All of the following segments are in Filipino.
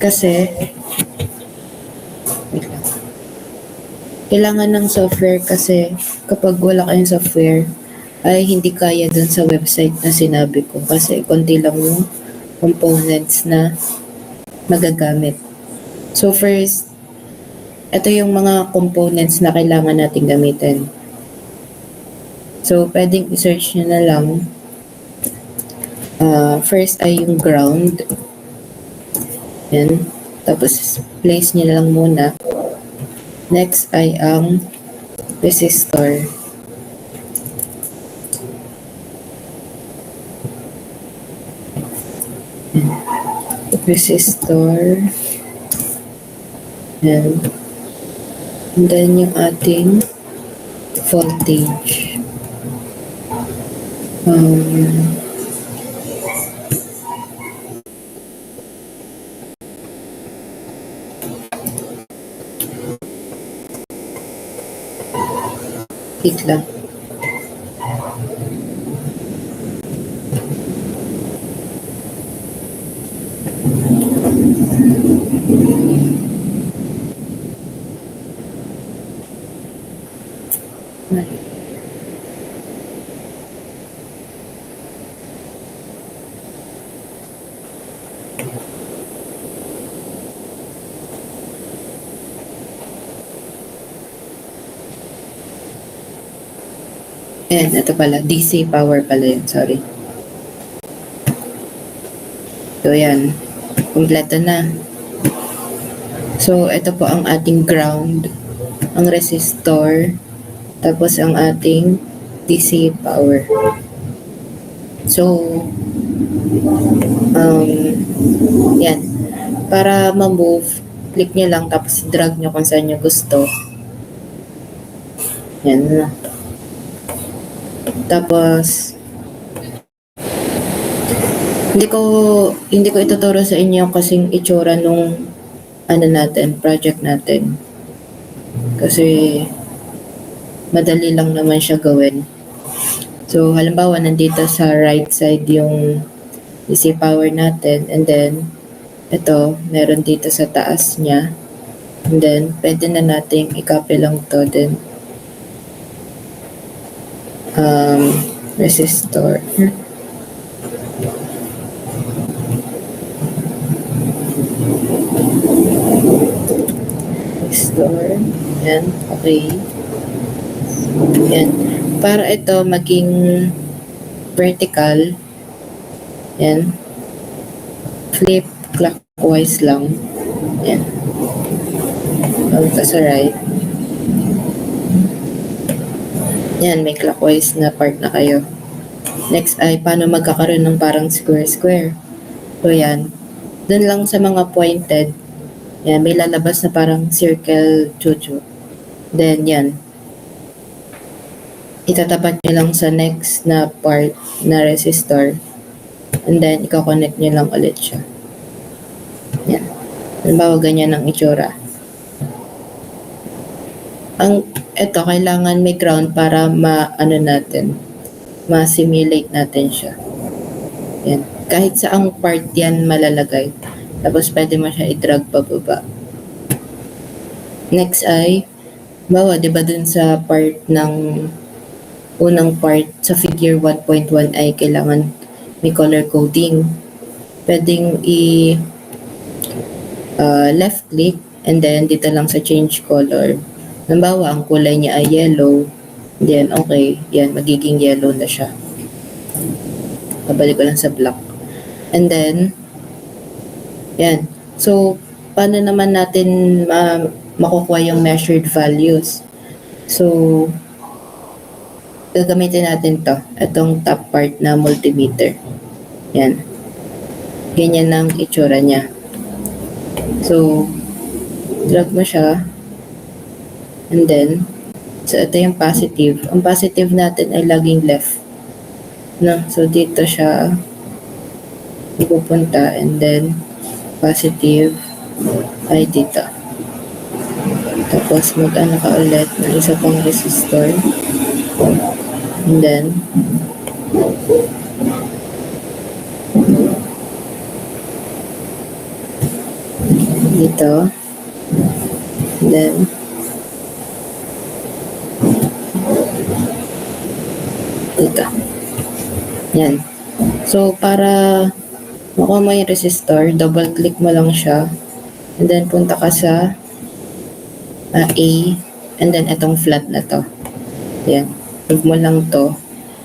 Kasi, wait lang. Kailangan ng software kasi kapag wala kayong software, ay hindi kaya dun sa website na sinabi ko kasi konti lang yung components na magagamit. So first, ito yung mga components na kailangan natin gamitin. So pwedeng i-search nyo na lang. First ay yung ground. Yan. Tapos place nyo lang muna. Next ay ang resistor. Resistor. Yan. And then yung ating voltage. Wait lang. Ayan, ito pala. DC power pala yun. Sorry. So, yan. Kompleto na. So, ito po ang ating ground. Ang resistor. Tapos, ang ating DC power. So, yan. Para ma-move, click nyo lang tapos drag nyo kung saan nyo gusto. Yan na. Tapos, hindi ko ituturo sa inyo kasing itsura nung project natin. Kasi madali lang naman siya gawin. So, halimbawa, nandito sa right side yung DC power natin, and then ito, meron dito sa taas niya. And then, pwede na nating i-copy lang to din. Resistor. Resistor. Yan. Okay. Yan. Para ito maging vertical. Yan. Flip clockwise lang. Yan. Punta sa right. Yan, may clockwise na part na kayo. Next ay paano magkakaroon ng parang square-square. So yan. Dun lang sa mga pointed. Yan, may lalabas na parang circle chuchu. Then yan. Itatapat nyo lang sa next na part na resistor. And then, i-connect nyo lang ulit siya. Yan. Halimbawa, ganyan ang itsura. Ito, kailangan may ground para ma-simulate natin siya. Yan. Kahit saang part yan malalagay. Tapos, pwede mo siya i-drag pababa. Next ay, bawa, di ba dun sa part ng unang part sa figure 1.1 ay kailangan may color coding. Pwedeng left click and then dito lang sa change color. Halimbawa, ang kulay niya ay yellow. Then, okay. Yan, magiging yellow na siya. Babalik ko lang sa black. And then, yan. So, paano naman natin makukuha yung measured values? So, gagamitin natin to. Itong top part na multimeter. Yan. Ganyan ang itsura niya. So, drag mo siya. And then, so ito yung positive. Ang positive natin ay laging left. No? So, dito siya ipupunta. And then, positive ay dito. Tapos, mag-ano ka ulit ng isa pang resistor. And then, dito. Then, dito. Yan. So, para makuha mo yung resistor, double click mo lang siya. And then, punta ka sa A. And then, itong flat na to. Yan. Move mo lang to.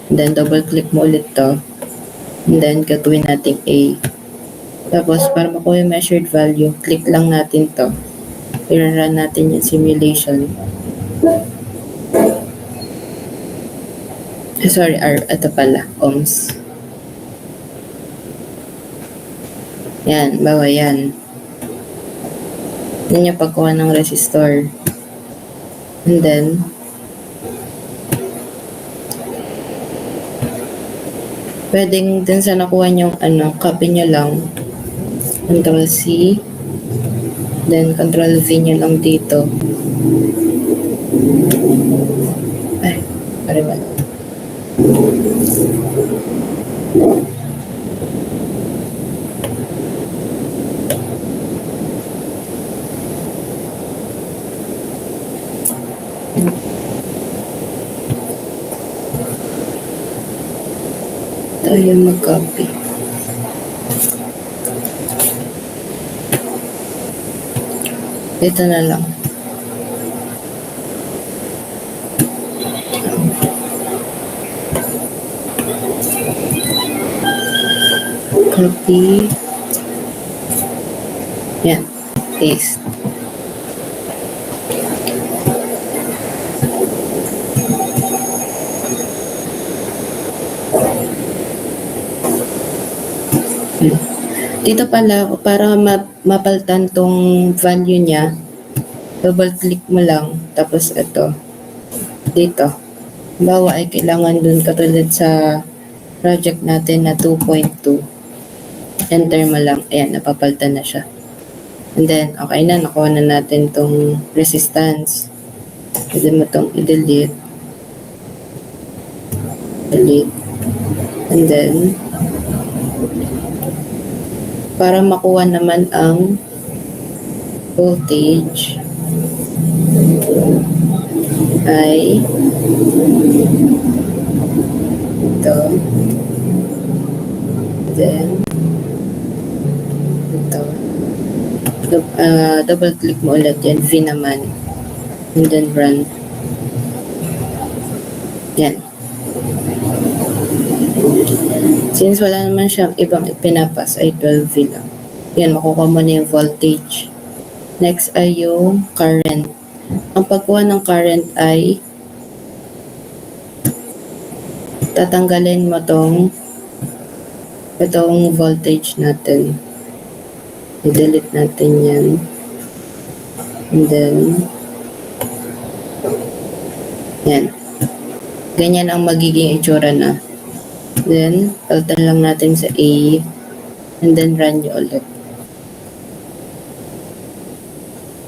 And then, double click mo ulit to. And then, gagawin natin A. Tapos, para makuha yung measured value, click lang natin to. I-run natin yung simulation. Sorry, ito pala, ohms. Yan, bawa yan. Yan yung pagkuha ng resistor. And then, pwedeng dun sa nakuha nyo, copy nyo lang. Control C. Then, Control V nyo lang dito. Ay, pare ba? Tayo mag-copy. Ito na lang. Copy. Yan. Paste. Dito pala, para mapalitan tong value niya, double click mo lang, tapos ito, dito. Bawa ay kailangan dun katulad sa project natin na 2.2. Enter mo lang, ayan, napapalitan na siya. And then, okay na, nakuha na natin tong resistance. Pwede mo tong i-delete. Delete. And then, para makuha naman ang voltage ay ito, then ito, double click mo ulit yan, V naman, and then run. Yan. Since wala naman siyang ibang pinapas, ay 12V lang. Yan, makukuha mo na yung voltage. Next ay yung current. Ang pagkuha ng current ay tatanggalin mo itong voltage natin. I-delete natin yan. And then, yan. Ganyan ang magiging itsura na. Then, palitan lang natin sa A. And then, run nyo ulit.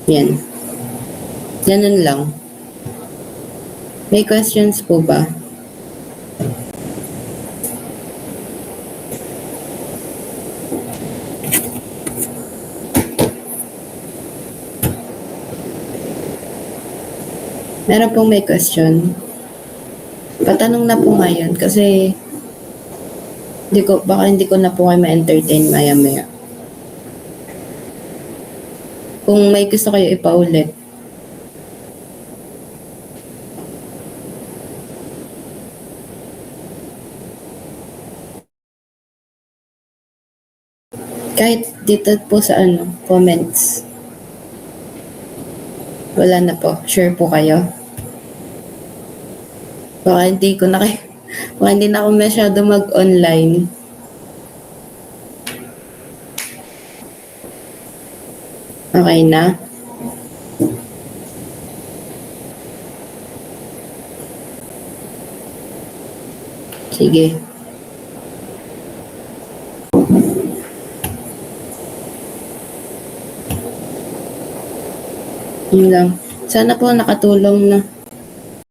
Yan. Ganun lang. May questions po ba? Meron pong may question. Patanong na po ngayon kasi baka hindi ko na po kayo ma-entertain maya-maya. Kung may gusto kayo ipaulit. Kahit dito po sa comments. Wala na po. Sure po kayo. Baka hindi na ako masyado mag-online. Okay na? Sige. Yun lang. Sana po nakatulong na.